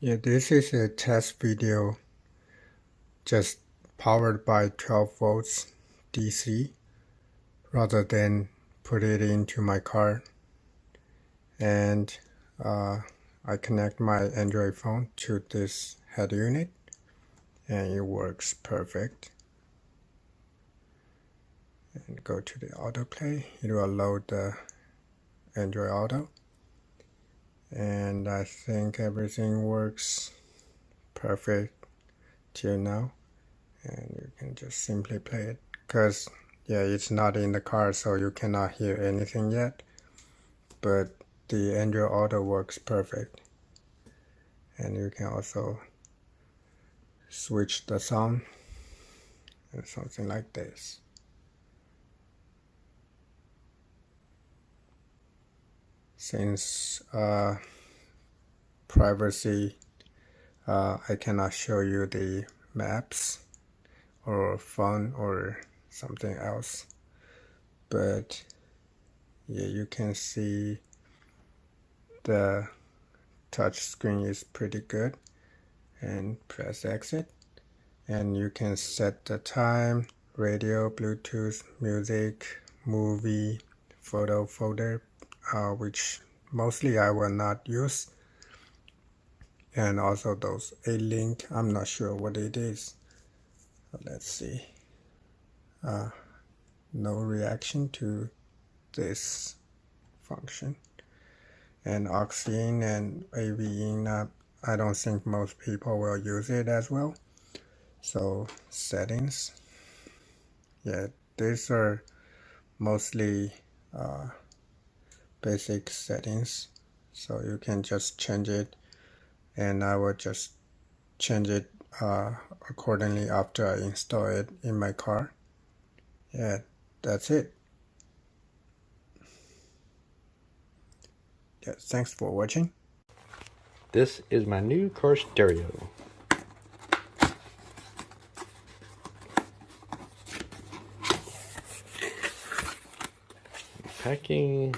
Yeah, this is a test video just powered by 12 volts DC rather than put it into my car. And I connect my Android phone to this head unit and it works perfect. And go to the autoplay, it will load the Android Auto. And I think everything works perfect till now. And you can just simply play it because yeah, it's not in the car, so you cannot hear anything yet, but the Android Auto works perfect. And you can also switch the sound and something like this. Since privacy, I cannot show you the maps or phone or something else, but yeah, you can see the touch screen is pretty good. And press exit, and you can set the time, radio, Bluetooth, music, movie, photo folder, which mostly I will not use, and also those a link, I'm not sure what it is. Let's see. No reaction to this function. And aux in and AV in, I don't think most people will use it as well. So settings, yeah, these are mostly basic settings, so you can just change it, and I will just change it accordingly after I install it in my car. Yeah, that's it. Yeah, thanks for watching. This is my new car stereo. Packing.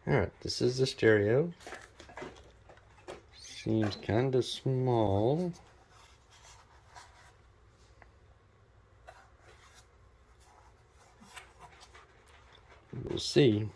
Alright, this is the stereo. Seems kind of small. We'll see.